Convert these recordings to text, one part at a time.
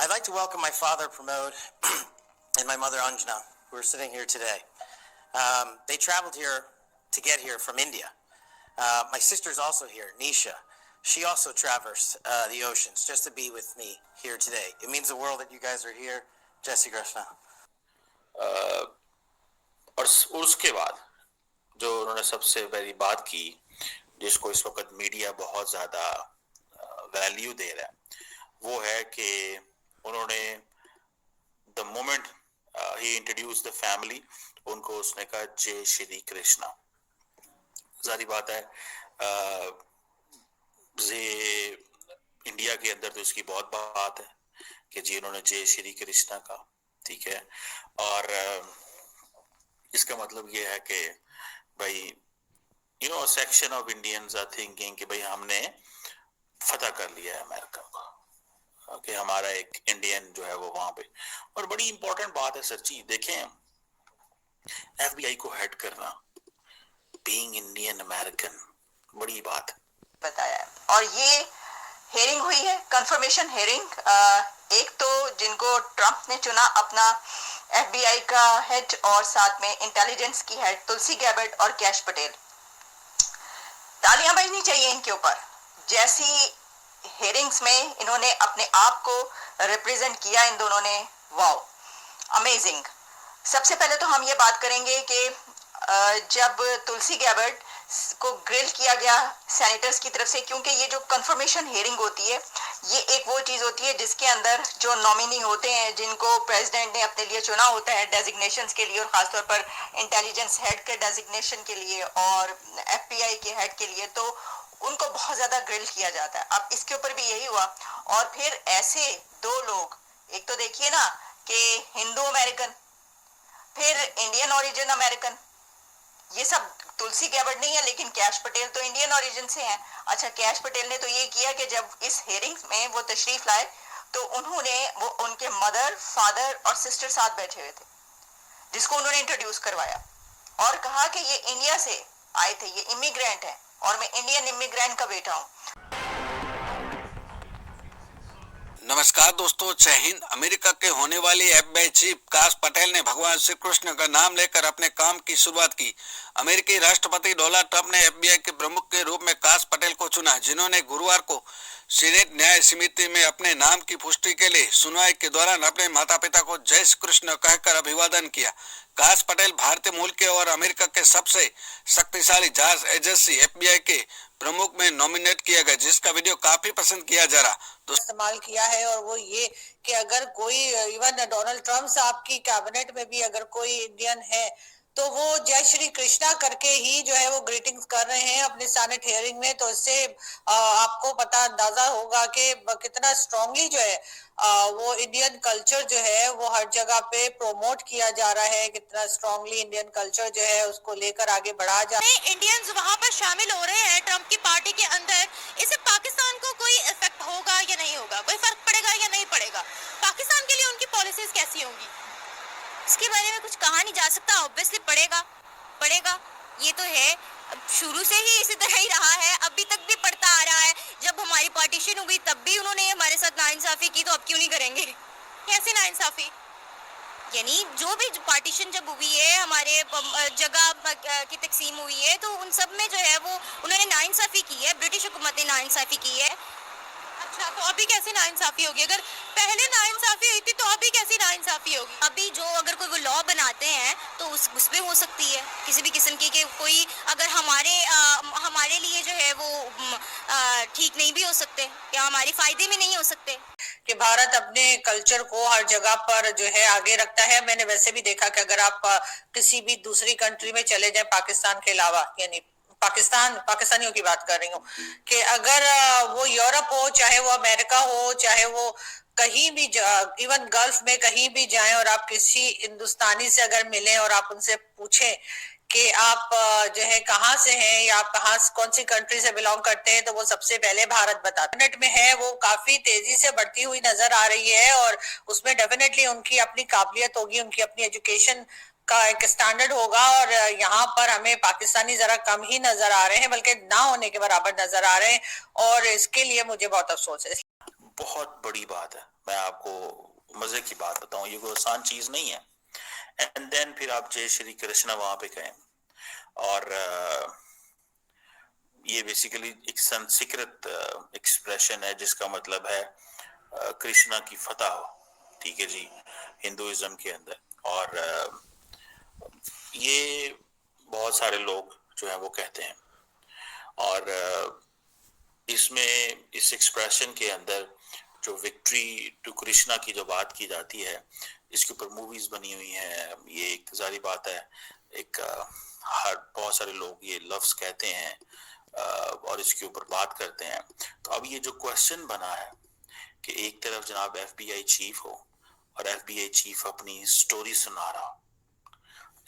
I'd like to welcome my father, Pramod, and my mother, Anjana, who are sitting here today. They traveled here to get here from India. My sister's also here, Nisha. She also traversed the oceans just to be with me here today. It means the world that you guys are here. Jai Shri Krishna. और उसके बाद जो उन्होंने सबसे पहली बात की, जिसको इस वक्त मीडिया बहुत ज़्यादा वैल्यू दे रहा है, वो है कि उन्होंने the moment he introduce the family, उनको उसने कहा जय श्री कृष्णा। जारी बात है ये इंडिया के अंदर तो इसकी बहुत बात है कि जी उन्होंने जय श्री कृष्णा कहा, ठीक है। और इसका मतलब ये है कि भाई section of Indians are thinking कि भाई हमने फतह कर लिया है अमेरिका को, कि हमारा एक इंडियन जो है वो वहां पे। और बड़ी इंपॉर्टेंट बात है सच्ची, देखें एफबीआई को हेड करना, बीइंग इंडियन अमेरिकन, बड़ी बात बताया। और ये हेयरिंग हुई है, कंफर्मेशन हेयरिंग। एक तो जिनको ट्रंप ने चुना अपना एफबीआई का हेड और साथ में इंटेलिजेंस की हेड तुलसी गैबर्ट और कैश पटेल, तालियां बजनी चाहिए इनके ऊपर। जैसी हेयरिंग्स में इन्होंने अपने आप को रिप्रेजेंट किया इन दोनों ने, वाओ, अमेजिंग। सबसे पहले तो हम ये बात करेंगे कि जब तुलसी गैबर्ट को ग्रिल किया गया सेनेटर्स की तरफ से, क्योंकि ये जो कंफर्मेशन हेयरिंग होती है ये एक वो चीज़ होती है जिसके अंदर जो नॉमिनी होते हैं, जिनको प्रेसिडेंट ने अपने लिए चुना होता है डेजिग्नेशंस के लिए, और ख़ासतौर पर इंटेलिजेंस हेड के डेजिग्नेशन के लिए और एफबीआई के हेड के लिए, तो उनको बहुत ज़्यादा ग्रिल किया जाता है। अब इसके ऊपर भी यही हुआ। और फिर ऐसे दो लोग, एक तो देखिए ना कि हिंदू अमेरिकन, फिर इंडियन ओरिजिन अमेरिकन, ये सब तुलसी गैबर्ट नहीं है, लेकिन कैश पटेल तो इंडियन ओरिजिन से हैं। अच्छा, कैश पटेल ने तो ये किया कि जब इस हेयरिंग में वो तशरीफ लाए तो उन्होंने वो उनके मदर, फादर और सिस्टर साथ बैठे हुए थे, जिसको उन्होंने इंट्रोड्यूस करवाया और कहा कि ये इंडिया से आए थे, ये इमिग्रेंट है और मैं इंडियन इमिग्रेंट का बेटा हूँ। नमस्कार दोस्तों, जय हिंद। अमेरिका के होने वाली एफबीआई चीफ काश पटेल ने भगवान श्री कृष्ण का नाम लेकर अपने काम की शुरुआत की। अमेरिकी राष्ट्रपति डोनाल्ड ट्रंप ने एफबीआई के प्रमुख के रूप में काश पटेल को चुना, जिन्होंने गुरुवार को सीनेट न्याय समिति में अपने नाम की पुष्टि के लिए सुनवाई के दौरान अपने माता पिता को जय श्री कृष्ण कहकर अभिवादन किया। काश पटेल भारतीय मूल के और अमेरिका के सबसे शक्तिशाली जांच एजेंसी एफबीआई के प्रमुख में नॉमिनेट किया गया, जिसका वीडियो काफी पसंद किया जा रहा। इस्तेमाल किया है, और वो ये कि अगर कोई इवन डोनाल्ड ट्रंप साहब की कैबिनेट में भी अगर कोई इंडियन है तो वो जय श्री कृष्णा करके ही जो है वो ग्रीटिंग्स कर रहे हैं अपने सेनेट हियरिंग में। तो इससे आपको पता अंदाजा होगा कि कितना स्ट्रांगली जो है वो इंडियन कल्चर जो है वो हर जगह पे प्रोमोट किया जा रहा है, कितना स्ट्रांगली इंडियन कल्चर जो है उसको लेकर आगे बढ़ा जा रहा है। इंडियंस वहां पर शामिल हो रहे हैं ट्रंप की पार्टी के अंदर, इससे पाकिस्तान को कोई इफेक्ट होगा या नहीं होगा, कोई फर्क पड़ेगा या नहीं पड़ेगा? पाकिस्तान के लिए उनकी पॉलिसीज कैसी होंगी, इसके बारे में कुछ कहा नहीं जा सकता। ऑब्वियसली पड़ेगा, ये तो है, शुरू से ही इसी तरह ही रहा है, अभी तक भी पड़ता आ रहा है। जब हमारी पार्टीशन हुई तब भी उन्होंने हमारे साथ नाइंसाफी की, तो अब क्यों नहीं करेंगे? कैसे नाइंसाफी? यानी जो भी पार्टीशन जब हुई है, हमारे जगह की तकसीम हुई है, तो उन सब में जो है वो उन्होंने नाइंसाफी की है, ब्रिटिश हुकूमत ने नाइंसाफी की है। अच्छा, तो अभी कैसी नाइंसाफी होगी? अगर पहले नाइंसाफी हुई थी तो अभी कैसी नाइंसाफी होगी? अभी जो अगर कोई लॉ बनाते हैं तो उस पे हो सकती है किसी भी किस्म की, कि कोई अगर हमारे लिए जो है वो ठीक नहीं भी हो सकते या हमारे फायदे में नहीं हो सकते। कि भारत अपने कल्चर को हर जगह पर जो है आगे रखता है। मैंने वैसे भी देखा कि अगर आप किसी भी दूसरी कंट्री में चले जाएं पाकिस्तान के अलावा, यानी पाकिस्तानियों की बात कर रही हूँ, कि अगर वो यूरोप हो, चाहे वो अमेरिका हो, चाहे वो कहीं भी इवन गल्फ में कहीं भी जाएं और आप किसी हिंदुस्तानी से अगर मिलें और आप उनसे पूछें कि आप जो है कहाँ से हैं या आप कौन सी कंट्री से बिलोंग करते हैं, तो वो सबसे पहले भारत बताते हैं। में है वो काफी तेजी से बढ़ती हुई नजर आ रही है, और उसमें डेफिनेटली उनकी अपनी काबिलियत होगी, उनकी अपनी एजुकेशन का एक स्टैंडर्ड होगा। और यहाँ पर हमें पाकिस्तानी जरा कम ही नजर आ रहे हैं, बल्कि ना होने के बराबर नजर आ रहे हैं, और इसके लिए मुझे बहुत अफसोस है। बहुत बड़ी बात है। मैं आपको मजे की बात बताऊं, ये कोई आसान चीज नहीं है। एंड देन फिर आप जय श्री कृष्णा वहां पे गए और ये बेसिकली एक संस्कृत एक्सप्रेशन है जिसका मतलब है कृष्णा की फतह हो, ठीक है जी, हिंदुइज्म के अंदर। और ये बहुत सारे लोग जो है वो कहते हैं। और इसमें इस एक्सप्रेशन के अंदर जो विक्ट्री टू कृष्णा की जो बात की जाती है, इसके ऊपर मूवीज बनी हुई हैं। ये एक जारी बात है, एक हर बहुत सारे लोग ये लफ्ज कहते हैं और इसके ऊपर बात करते हैं। तो अब ये जो क्वेश्चन बना है कि एक तरफ जनाब FBI चीफ हो और FBI चीफ अपनी स्टोरी सुना रहा,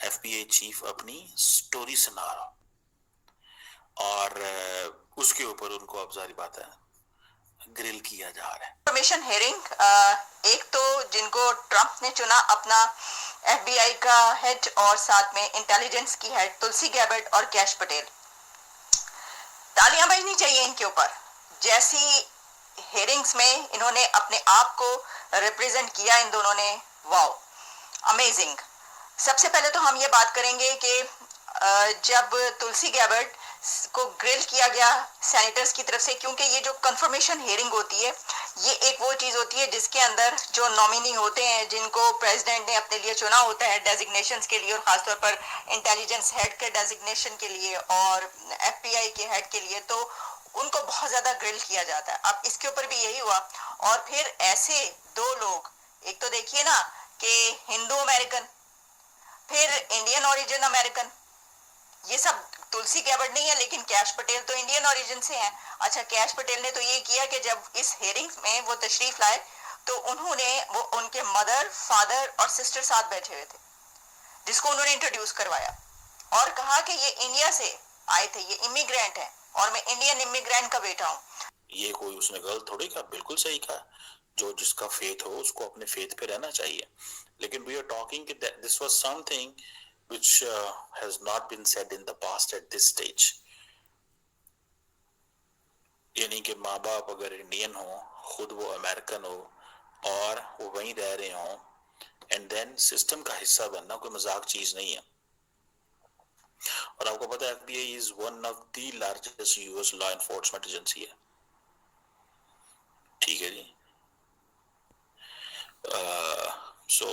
FBI चीफ अपनी स्टोरी सुना रहा और उसके ऊपर उनको अब जारी बात है ग्रिल किया जा रहा है। इंफॉर्मेशन हेयरिंग, एक तो जिनको ट्रंप ने चुना अपना FBI का हेड और साथ में इंटेलिजेंस की हेड तुलसी गैबर्ट और कैश पटेल, तालियां बजनी चाहिए इनके ऊपर। जैसी हेयरिंग्स में इन्होंने अपने आप को रिप्रेजेंट किया इन दोनों ने, वाओ अमेजिंग। सबसे पहले तो हम ये बात करेंगे कि जब तुलसी गैबर्ट को ग्रिल किया गया सेनेटर्स की तरफ से, क्योंकि ये जो कंफर्मेशन हेयरिंग होती है ये एक वो चीज़ होती है जिसके अंदर जो नॉमिनी होते हैं जिनको प्रेसिडेंट ने अपने लिए चुना होता है डेजिग्नेशंस के लिए और ख़ासतौर पर इंटेलिजेंस हेड के डेजिग्नेशन के लिए और FBI के हेड के लिए, तो उनको बहुत ज़्यादा ग्रिल किया जाता है। अब इसके ऊपर भी यही हुआ। और फिर ऐसे दो लोग, एक तो देखिए ना कि हिंदू अमेरिकन, फिर इंडियन ओरिजिन अमेरिकन, ये सब तुलसी गैबर्ट नहीं है लेकिन कैश पटेल तो इंडियन ओरिजिन से हैं। अच्छा, कैश पटेल ने तो ये किया कि जब इस हेयरिंग में वो तशरीफ लाए तो उन्होंने वो उनके मदर, फादर और सिस्टर साथ बैठे हुए थे जिसको उन्होंने इंट्रोड्यूस करवाया और कहा कि ये इंडिया से आए थे, ये इमिग्रेंट हैं और मैं इंडियन इमिग्रेंट का बेटा हूँ। ये कोई उसने गलत थोड़ी कहा, बिल्कुल सही कहा। जो जिसका फेथ हो उसको अपने फेथ पे रहना चाहिए। लेकिन we are talking this was something which has not been said in the past at this stage. यानी कि माँ बाप अगर इंडियन हो, खुद वो अमेरिकन हो और वो वहीं रह रहे हो, एंड देन सिस्टम का हिस्सा बनना कोई मजाक चीज नहीं है। और आपको पता है FBI is one of the largest US law enforcement agency है, ठीक है जी। सो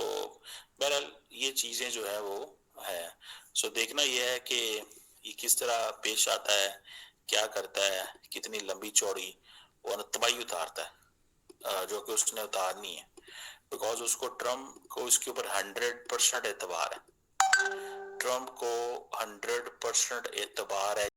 बहरहाल ये चीजें जो है वो है। सो देखना यह है कि ये किस तरह पेश आता है, क्या करता है, कितनी लंबी चौड़ी वो तबाही उतारता है जो कि उसने उतारनी है, बिकॉज उसको ट्रम्प को इसके ऊपर 100% एतबार है। ट्रम्प को 100% एतबार है